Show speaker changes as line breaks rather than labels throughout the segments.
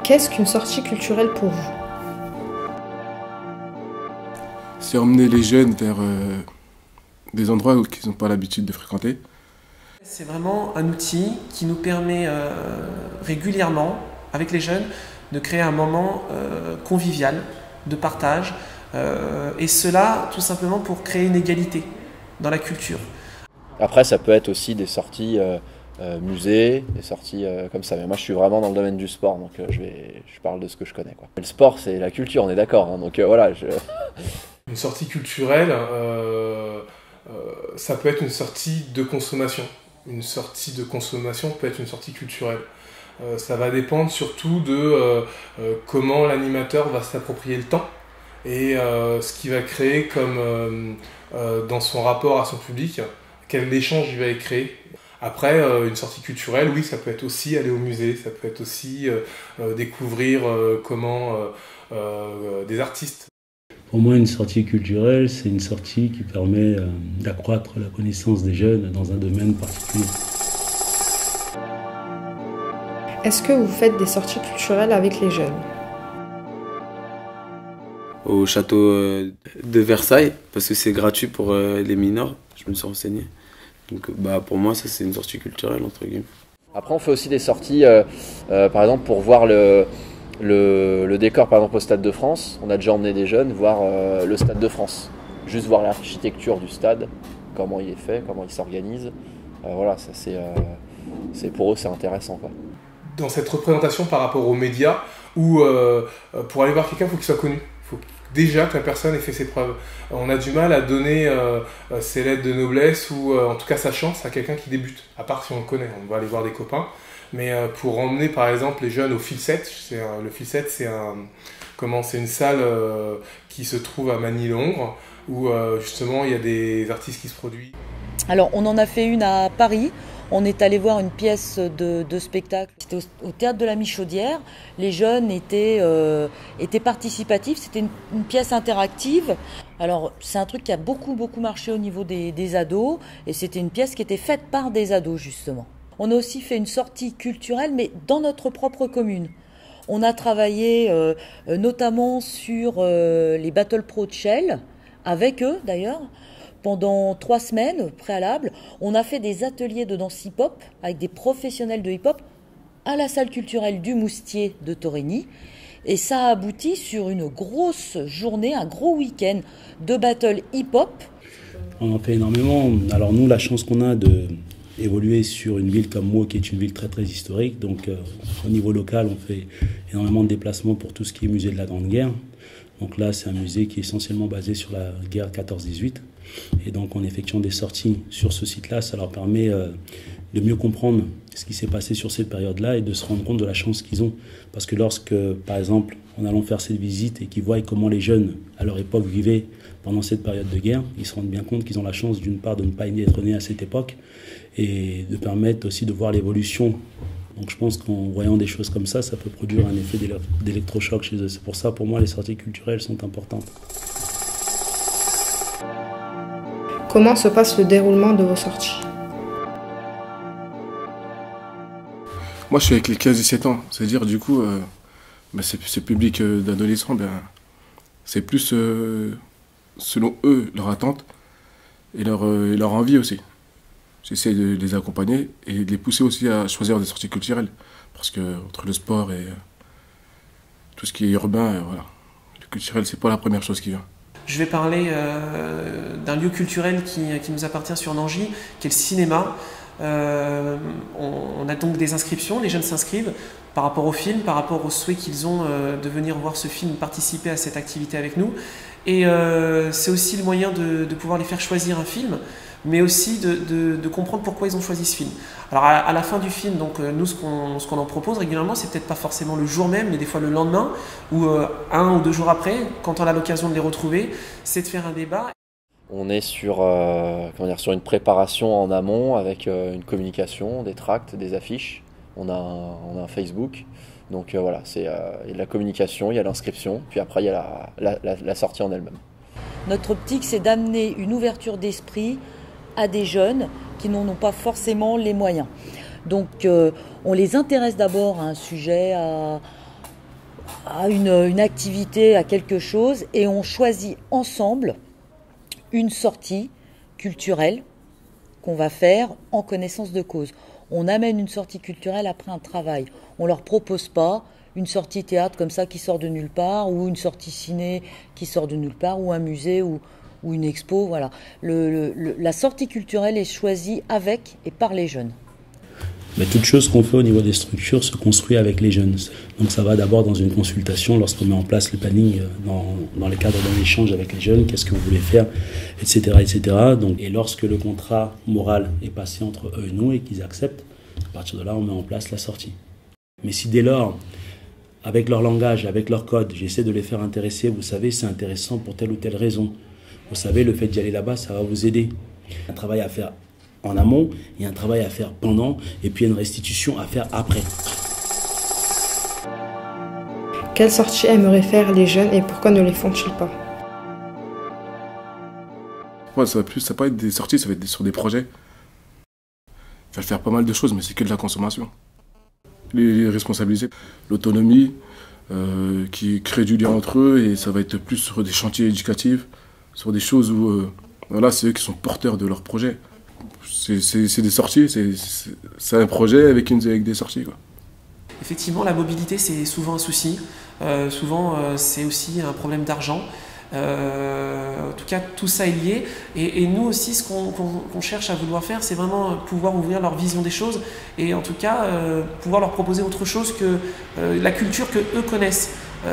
Qu'est-ce qu'une sortie culturelle pour vous?
C'est emmener les jeunes vers des endroits qu'ils n'ont pas l'habitude de fréquenter.
C'est vraiment un outil qui nous permet régulièrement, avec les jeunes, de créer un moment convivial, de partage, et cela tout simplement pour créer une égalité dans la culture.
Après, ça peut être aussi des sorties musées, des sorties comme ça. Mais moi, je suis vraiment dans le domaine du sport, donc je parle de ce que je connais, quoi. Le sport, c'est la culture, on est d'accord, hein, donc voilà.
Une sortie culturelle, ça peut être une sortie de consommation. Une sortie de consommation peut être une sortie culturelle. Ça va dépendre surtout de comment l'animateur va s'approprier le temps et ce qu'il va créer comme dans son rapport à son public, quel échange il va y créer. Après, une sortie culturelle, oui, ça peut être aussi aller au musée, ça peut être aussi découvrir des artistes.
Pour moi, une sortie culturelle, c'est une sortie qui permet d'accroître la connaissance des jeunes dans un domaine particulier.
Est-ce que vous faites des sorties culturelles avec les jeunes?
Au château de Versailles, parce que c'est gratuit pour les mineurs, je me suis renseigné. Donc pour moi, ça c'est une sortie culturelle, entre guillemets.
Après, on fait aussi des sorties, par exemple, pour voir le décor, par exemple, au Stade de France. On a déjà emmené des jeunes voir le Stade de France. Juste voir l'architecture du stade, comment il est fait, comment il s'organise. Voilà, ça c'est pour eux, c'est intéressant, quoi.
Dans cette représentation par rapport aux médias, où pour aller voir quelqu'un, il faut qu'il soit connu. Il faut déjà que la personne ait fait ses preuves. On a du mal à donner ses lettres de noblesse ou en tout cas sa chance à quelqu'un qui débute. À part si on le connaît, on va aller voir des copains. Mais pour emmener par exemple les jeunes au Filset, le Filset c'est une salle qui se trouve à Magny-Longres où justement il y a des artistes qui se produisent.
Alors on en a fait une à Paris. On est allé voir une pièce de spectacle. C'était au théâtre de la Michaudière. Les jeunes étaient participatifs. C'était une pièce interactive. Alors c'est un truc qui a beaucoup marché au niveau des ados. Et c'était une pièce qui était faite par des ados justement. On a aussi fait une sortie culturelle, mais dans notre propre commune. On a travaillé notamment sur les Battle Pro de Shell, avec eux d'ailleurs. Pendant 3 semaines préalables, on a fait des ateliers de danse hip-hop avec des professionnels de hip-hop à la salle culturelle du Moustier de Torigny. Et ça a abouti sur une grosse journée, un gros week-end de battle hip-hop.
On en fait énormément. Alors nous, la chance qu'on a d'évoluer sur une ville comme Meaux, qui est une ville très historique. Donc au niveau local, on fait énormément de déplacements pour tout ce qui est musée de la Grande Guerre. Donc là, c'est un musée qui est essentiellement basé sur la guerre 14-18. Et donc, en effectuant des sorties sur ce site-là, ça leur permet de mieux comprendre ce qui s'est passé sur cette période-là et de se rendre compte de la chance qu'ils ont. Parce que lorsque, par exemple, en allant faire cette visite et qu'ils voient comment les jeunes, à leur époque, vivaient pendant cette période de guerre, ils se rendent bien compte qu'ils ont la chance, d'une part, de ne pas être nés à cette époque et de permettre aussi de voir l'évolution. Donc je pense qu'en voyant des choses comme ça peut produire un effet d'électrochoc chez eux. C'est pour ça, pour moi, les sorties culturelles sont importantes.
Comment se passe le déroulement de vos sorties?
Moi, je suis avec les 15-17 ans. C'est-à-dire, du coup, ce public d'adolescents, c'est plus selon eux, leur attente et leur envie aussi. J'essaie de les accompagner et de les pousser aussi à choisir des sorties culturelles. Parce que entre le sport et tout ce qui est urbain, voilà, le culturel, c'est pas la première chose qui vient.
Je vais parler d'un lieu culturel qui nous appartient sur Nangy, qui est le cinéma. On a donc des inscriptions, les jeunes s'inscrivent par rapport au film, par rapport au souhait qu'ils ont de venir voir ce film, participer à cette activité avec nous. Et c'est aussi le moyen de pouvoir les faire choisir un film, mais aussi de comprendre pourquoi ils ont choisi ce film. Alors à la fin du film, donc, nous ce qu'on en propose régulièrement, c'est peut-être pas forcément le jour même, mais des fois le lendemain, ou 1 ou 2 jours après, quand on a l'occasion de les retrouver, c'est de faire un débat.
On est sur une préparation en amont avec une communication, des tracts, des affiches. On a un Facebook. Donc voilà, il y a de la communication, il y a l'inscription, puis après il y a la sortie en elle-même.
Notre optique, c'est d'amener une ouverture d'esprit à des jeunes qui n'en ont pas forcément les moyens. Donc on les intéresse d'abord à un sujet, à une activité, à quelque chose, et on choisit ensemble une sortie culturelle qu'on va faire en connaissance de cause. On amène une sortie culturelle après un travail. On leur propose pas une sortie théâtre comme ça qui sort de nulle part, ou une sortie ciné qui sort de nulle part, ou un musée, ou une expo. Voilà. La sortie culturelle est choisie avec et par les jeunes.
Mais toute chose qu'on fait au niveau des structures se construit avec les jeunes. Donc ça va d'abord dans une consultation, lorsqu'on met en place le planning dans le cadre d'un échange avec les jeunes, qu'est-ce que vous voulez faire, etc. etc. Donc, et lorsque le contrat moral est passé entre eux et nous et qu'ils acceptent, à partir de là, on met en place la sortie. Mais si dès lors, avec leur langage, avec leur code, j'essaie de les faire intéresser, vous savez, c'est intéressant pour telle ou telle raison. Vous savez, le fait d'y aller là-bas, ça va vous aider. Un travail à faire en amont, il y a un travail à faire pendant, et puis il y a une restitution à faire après.
Quelles sorties aimeraient faire les jeunes et pourquoi ne les font-ils pas?
Ouais, ça va pas être des sorties, ça va être sur des projets. Il va faire pas mal de choses, mais c'est que de la consommation. Les responsabiliser, l'autonomie, qui crée du lien entre eux, et ça va être plus sur des chantiers éducatifs, sur des choses où voilà, c'est eux qui sont porteurs de leur projet. C'est des sorties, c'est un projet avec des sorties, quoi.
Effectivement, la mobilité, c'est souvent un souci. Souvent, c'est aussi un problème d'argent. En tout cas, tout ça est lié. Et nous aussi, ce qu'on cherche à vouloir faire, c'est vraiment pouvoir ouvrir leur vision des choses et en tout cas, pouvoir leur proposer autre chose que la culture qu'eux connaissent.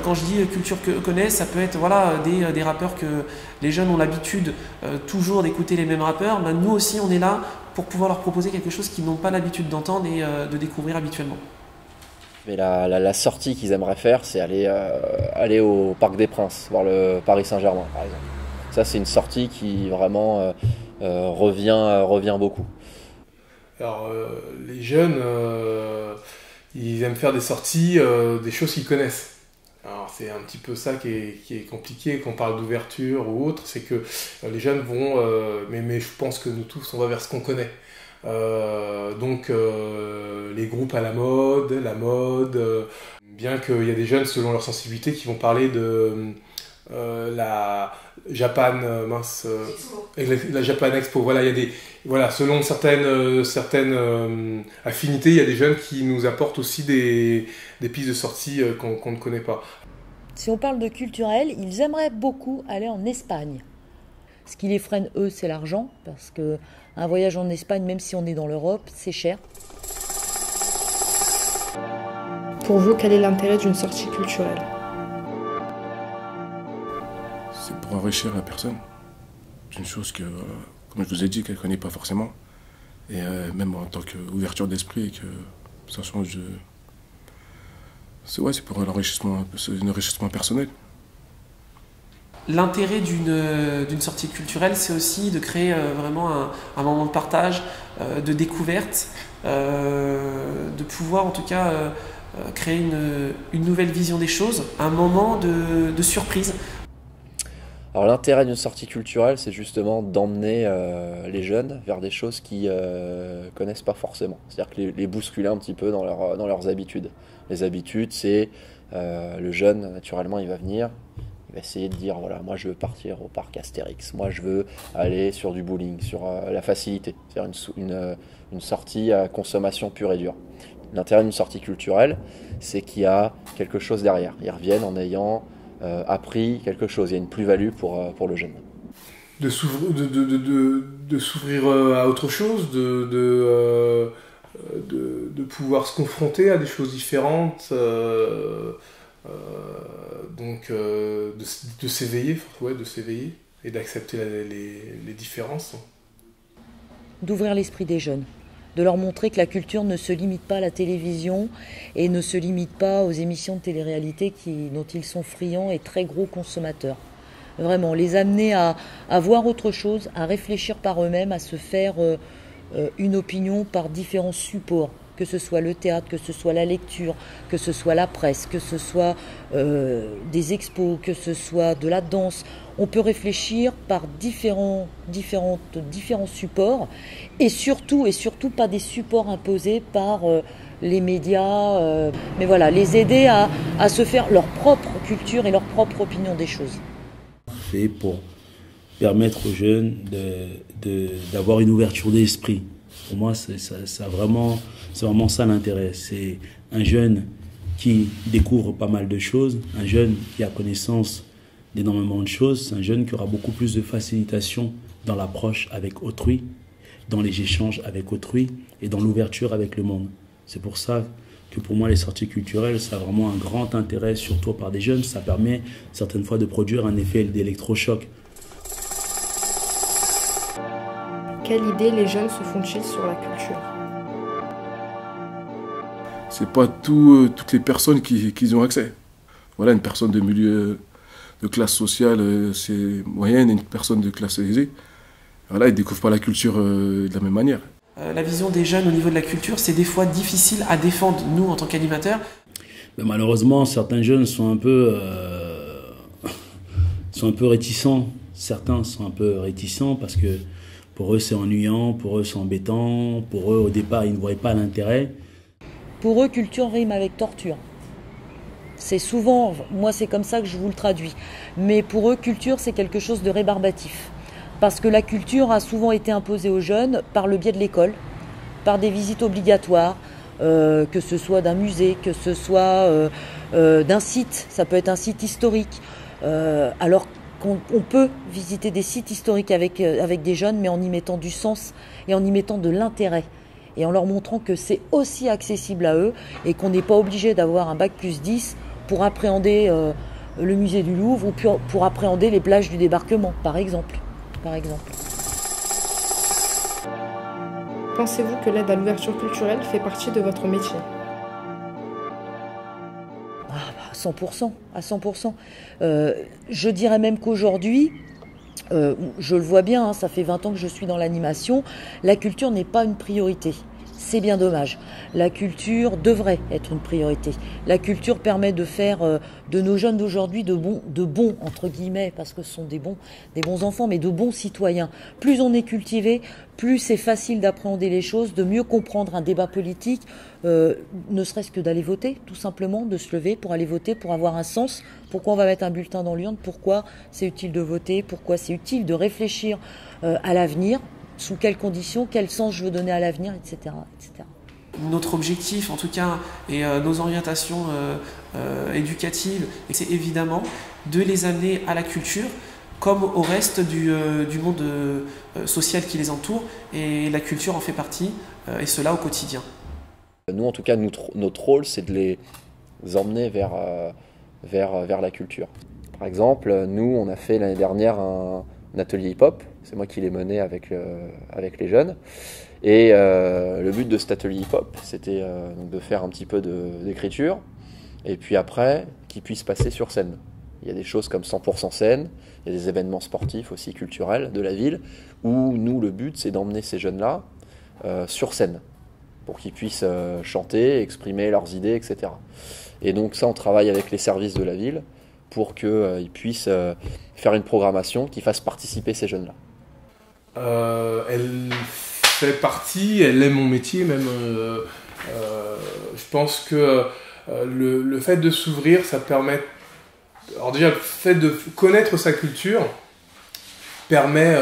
Quand je dis culture qu'eux connaissent, ça peut être voilà, des rappeurs que les jeunes ont l'habitude toujours d'écouter les mêmes rappeurs. Ben, nous aussi, on est là pour pouvoir leur proposer quelque chose qu'ils n'ont pas l'habitude d'entendre et de découvrir habituellement.
Mais la sortie qu'ils aimeraient faire, c'est aller au Parc des Princes, voir le Paris Saint-Germain, par exemple. Ça, c'est une sortie qui vraiment revient beaucoup.
Alors, les jeunes, ils aiment faire des sorties, des choses qu'ils connaissent. Alors, c'est un petit peu ça qui est compliqué quand on parle d'ouverture ou autre, c'est que les jeunes vont, mais je pense que nous tous, on va vers ce qu'on connaît. Donc les groupes à la mode, bien qu'il y a des jeunes selon leur sensibilité qui vont parler de la Japan la Japan Expo. Voilà, il y a selon certaines affinités, il y a des jeunes qui nous apportent aussi des pistes de sortie qu'on ne connaît pas.
Si on parle de culturel, ils aimeraient beaucoup aller en Espagne. Ce qui les freine, eux, c'est l'argent, parce qu'un voyage en Espagne, même si on est dans l'Europe, c'est cher.
Pour vous, quel est l'intérêt d'une sortie culturelle?
C'est pour enrichir la personne. C'est une chose que, comme je vous ai dit, qu'elle ne connaît pas forcément. Et même en tant qu'ouverture d'esprit, et que ça change de... C'est pour un enrichissement personnel.
L'intérêt d'une sortie culturelle, c'est aussi de créer vraiment un moment de partage, de découverte, de pouvoir en tout cas créer une nouvelle vision des choses, un moment de surprise.
Alors l'intérêt d'une sortie culturelle, c'est justement d'emmener les jeunes vers des choses qu'ils connaissent pas forcément. C'est-à-dire que les bousculer un petit peu dans leurs habitudes. Les habitudes, c'est le jeune, naturellement, il va venir, il va essayer de dire, voilà, moi je veux partir au parc Astérix, moi je veux aller sur du bowling, sur la facilité, c'est-à-dire une sortie à consommation pure et dure. L'intérêt d'une sortie culturelle, c'est qu'il y a quelque chose derrière. Ils reviennent en ayant appris quelque chose, il y a une plus-value pour le jeune.
De s'ouvrir à autre chose, de pouvoir se confronter à des choses différentes, donc de s'éveiller, et d'accepter les différences.
D'ouvrir l'esprit des jeunes, de leur montrer que la culture ne se limite pas à la télévision et ne se limite pas aux émissions de télé-réalité dont ils sont friands et très gros consommateurs. Vraiment, les amener à voir autre chose, à réfléchir par eux-mêmes, à se faire une opinion par différents supports, que ce soit le théâtre, que ce soit la lecture, que ce soit la presse, que ce soit des expos, que ce soit de la danse. On peut réfléchir par différents supports et surtout pas des supports imposés par les médias, mais voilà, les aider à se faire leur propre culture et leur propre opinion des choses.
Fait pour permettre aux jeunes d'avoir une ouverture d'esprit. Pour moi, c'est vraiment ça l'intérêt. C'est un jeune qui découvre pas mal de choses, un jeune qui a connaissance d'énormément de choses, un jeune qui aura beaucoup plus de facilitation dans l'approche avec autrui, dans les échanges avec autrui et dans l'ouverture avec le monde. C'est pour ça que pour moi les sorties culturelles, ça a vraiment un grand intérêt, surtout par des jeunes. Ça permet certaines fois de produire un effet d'électrochoc.
Quelle idée les jeunes se font-ils sur la culture?
C'est pas toutes les personnes qui y ont accès. Voilà, une personne de milieu de classe sociale c'est moyenne, une personne de classe aisée. Voilà, ils ne découvrent pas la culture de la même manière.
La vision des jeunes au niveau de la culture, c'est des fois difficile à défendre, nous, en tant qu'animateurs.
Mais malheureusement, certains jeunes sont un peu réticents. Certains sont un peu réticents parce que pour eux, c'est ennuyant, pour eux, c'est embêtant. Pour eux, au départ, ils ne voyaient pas l'intérêt.
Pour eux, culture rime avec torture. C'est souvent, moi c'est comme ça que je vous le traduis. Mais pour eux, culture, c'est quelque chose de rébarbatif. Parce que la culture a souvent été imposée aux jeunes par le biais de l'école, par des visites obligatoires, que ce soit d'un musée, que ce soit d'un site, ça peut être un site historique. Alors qu'on peut visiter des sites historiques avec des jeunes, mais en y mettant du sens et en y mettant de l'intérêt. Et en leur montrant que c'est aussi accessible à eux et qu'on n'est pas obligé d'avoir un bac plus 10 pour appréhender le musée du Louvre ou pour appréhender les plages du débarquement, par exemple.
Pensez-vous que l'aide à l'ouverture culturelle fait partie de votre métier?
À 100%, à 100%. Je dirais même qu'aujourd'hui, je le vois bien, ça fait 20 ans que je suis dans l'animation, la culture n'est pas une priorité. C'est bien dommage. La culture devrait être une priorité. La culture permet de faire de nos jeunes d'aujourd'hui de bons, entre guillemets, parce que ce sont des bons enfants, mais de bons citoyens. Plus on est cultivé, plus c'est facile d'appréhender les choses, de mieux comprendre un débat politique, ne serait-ce que d'aller voter, tout simplement, de se lever pour aller voter, pour avoir un sens. Pourquoi on va mettre un bulletin dans l'urne? Pourquoi c'est utile de voter? Pourquoi c'est utile de réfléchir à l'avenir? Sous quelles conditions, quel sens je veux donner à l'avenir, etc., etc.
Notre objectif, en tout cas, et nos orientations éducatives, c'est évidemment de les amener à la culture, comme au reste du monde social qui les entoure, et la culture en fait partie, et cela au quotidien.
Nous, en tout cas, notre rôle, c'est de les emmener vers la culture. Par exemple, nous, on a fait l'année dernière un atelier hip-hop, c'est moi qui l'ai mené avec les jeunes. Et le but de cet atelier hip-hop, c'était de faire un petit peu d'écriture, et puis après, qu'ils puissent passer sur scène. Il y a des choses comme 100% scène, il y a des événements sportifs aussi culturels de la ville, où nous, le but, c'est d'emmener ces jeunes-là sur scène, pour qu'ils puissent chanter, exprimer leurs idées, etc. Et donc ça, on travaille avec les services de la ville, pour qu'ils puissent faire une programmation qui fasse participer ces jeunes-là.
Elle fait partie, elle aime mon métier même. Je pense que le fait de s'ouvrir, ça permet... Alors déjà, le fait de connaître sa culture permet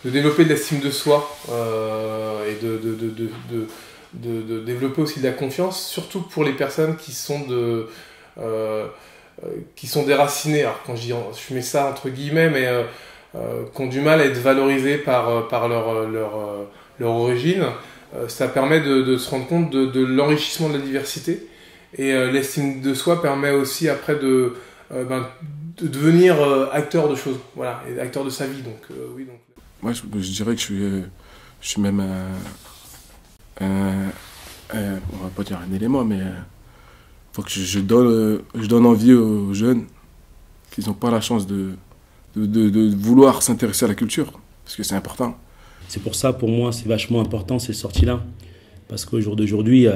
de développer de l'estime de soi et de développer aussi de la confiance, surtout pour les personnes qui sont déracinées. Alors quand je mets ça entre guillemets, mais qui ont du mal à être valorisées par leur origine, ça permet de se rendre compte de l'enrichissement de la diversité. Et l'estime de soi permet aussi après de devenir acteur de choses, voilà, et acteur de sa vie. Donc, oui, donc.
Moi, je dirais que je suis même on va pas dire un élément, mais faut que je donne envie aux jeunes qui n'ont pas la chance de vouloir s'intéresser à la culture, parce que c'est important.
C'est pour ça, pour moi, c'est vachement important ces sorties-là. Parce qu'au jour d'aujourd'hui,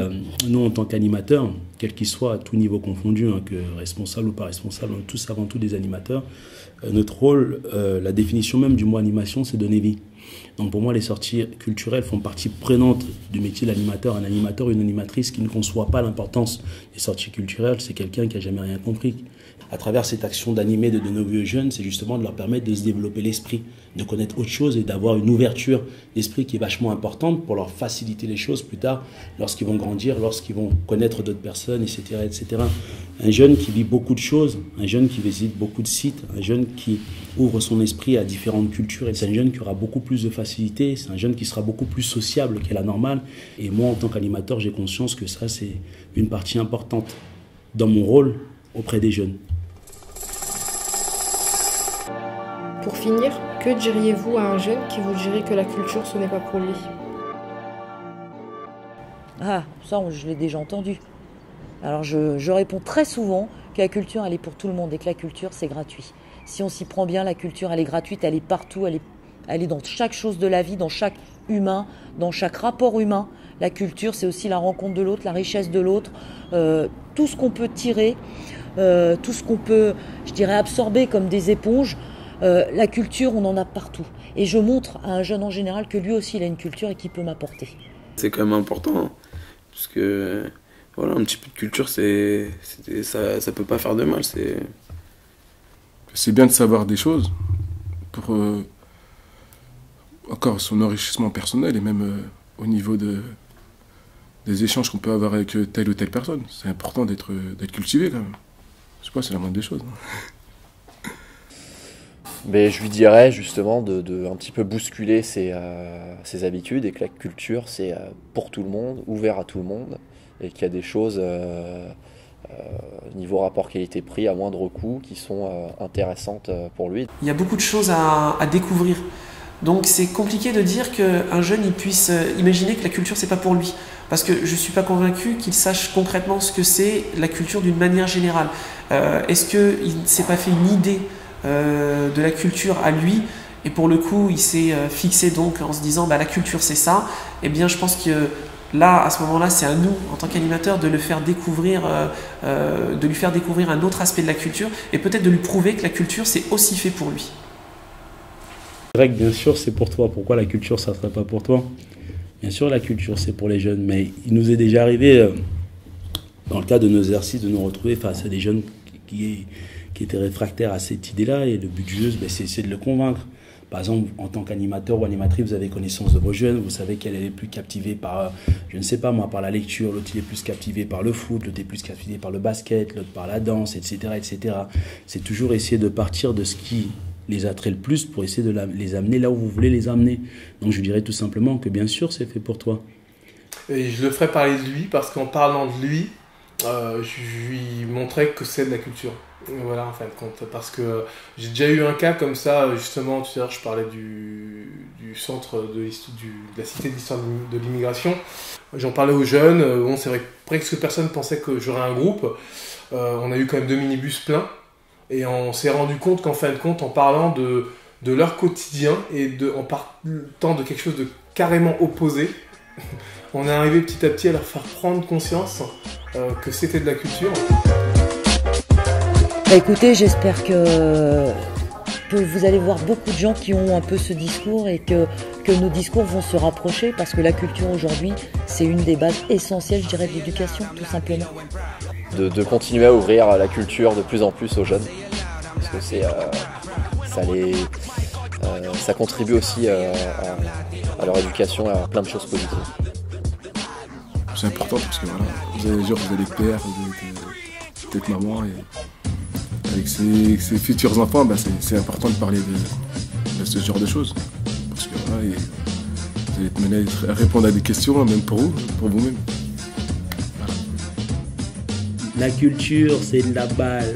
nous, en tant qu'animateurs, quel qu'il soit, à tout niveau confondu, que responsable ou pas responsable, on est tous avant tout des animateurs. Notre rôle, la définition même du mot animation, c'est donner vie. Donc pour moi, les sorties culturelles font partie prenante du métier d'animateur. Un animateur ou une animatrice qui ne conçoit pas l'importance des sorties culturelles, c'est quelqu'un qui n'a jamais rien compris. À travers cette action d'animer de nos vieux jeunes, c'est justement de leur permettre de se développer l'esprit, de connaître autre chose et d'avoir une ouverture d'esprit qui est vachement importante pour leur faciliter les choses plus tard, lorsqu'ils vont grandir, lorsqu'ils vont connaître d'autres personnes, etc., etc. Un jeune qui vit beaucoup de choses, un jeune qui visite beaucoup de sites, un jeune qui ouvre son esprit à différentes cultures, et c'est un jeune qui aura beaucoup plus de facilité, c'est un jeune qui sera beaucoup plus sociable qu'à la normale. Et moi, en tant qu'animateur, j'ai conscience que ça, c'est une partie importante dans mon rôle auprès des jeunes.
Pour finir, que diriez-vous à un jeune qui vous dirait que la culture, ce n'est pas pour lui?
Ah, ça, je l'ai déjà entendu. Alors, je réponds très souvent que la culture, elle est pour tout le monde et que la culture, c'est gratuit. Si on s'y prend bien, la culture, elle est gratuite, elle est partout, elle est dans chaque chose de la vie, dans chaque humain, dans chaque rapport humain. La culture, c'est aussi la rencontre de l'autre, la richesse de l'autre, tout ce qu'on peut tirer, tout ce qu'on peut, je dirais, absorber comme des éponges. La culture, on en a partout. Et je montre à un jeune en général que lui aussi, il a une culture et qu'il peut m'apporter.
C'est quand même important, hein, parce que voilà, un petit peu de culture, ça peut pas faire de mal.
C'est bien de savoir des choses pour encore son enrichissement personnel et même au niveau des échanges qu'on peut avoir avec telle ou telle personne. C'est important d'être cultivé quand même. Je sais pas, c'est la moindre des choses.
Mais je lui dirais justement de un petit peu bousculer ses habitudes et que la culture, c'est pour tout le monde, ouvert à tout le monde, et qu'il y a des choses niveau rapport qualité-prix à moindre coût qui sont intéressantes pour lui.
Il y a beaucoup de choses à découvrir. Donc c'est compliqué de dire qu'un jeune il puisse imaginer que la culture c'est pas pour lui. Parce que je ne suis pas convaincu qu'il sache concrètement ce que c'est la culture d'une manière générale. Est-ce qu'il ne s'est pas fait une idée de la culture à lui, et pour le coup il s'est fixé donc en se disant la culture c'est ça? Eh bien je pense que là, à ce moment-là, c'est à nous, en tant qu'animateurs, de lui faire découvrir un autre aspect de la culture et peut-être de lui prouver que la culture, c'est aussi fait pour lui.
C'est vrai que bien sûr, c'est pour toi. Pourquoi la culture, ça ne serait pas pour toi? Bien sûr, la culture, c'est pour les jeunes. Mais il nous est déjà arrivé, dans le cadre de nos exercices, de nous retrouver face à des jeunes qui étaient réfractaires à cette idée-là. Et le but du jeu, c'est de le convaincre. Par exemple, en tant qu'animateur ou animatrice, vous avez connaissance de vos jeunes, vous savez qu'elle est plus captivée par, je ne sais pas moi, par la lecture, l'autre il est plus captivé par le foot, l'autre est plus captivé par le basket, l'autre par la danse, etc., etc. C'est toujours essayer de partir de ce qui les attrait le plus pour essayer de les amener là où vous voulez les amener. Donc je dirais tout simplement que bien sûr c'est fait pour toi.
Et je le ferai parler de lui parce qu'en parlant de lui, je lui montrais que c'est de la culture. Voilà, en fin de compte, parce que j'ai déjà eu un cas comme ça, justement, tout à l'heure je parlais du centre de la cité de l'histoire de l'immigration. J'en parlais aux jeunes, bon, c'est vrai que presque personne pensait que j'aurais un groupe. On a eu quand même 2 minibus pleins, et on s'est rendu compte qu'en fin de compte, en parlant de leur quotidien et en partant de quelque chose de carrément opposé, on est arrivé petit à petit à leur faire prendre conscience que c'était de la culture.
Écoutez, j'espère que vous allez voir beaucoup de gens qui ont un peu ce discours et que nos discours vont se rapprocher parce que la culture aujourd'hui, c'est une des bases essentielles, je dirais, de l'éducation, tout simplement.
De continuer à ouvrir la culture de plus en plus aux jeunes. Parce que ça contribue aussi à leur éducation, à plein de choses positives.
C'est important parce que voilà, vous avez des pères, vous avez peut-être maman, et avec ses futurs enfants, c'est important de parler de ce genre de choses. Parce que voilà, vous allez être mené à répondre à des questions, même pour vous-même.
Voilà. La culture, c'est de la balle.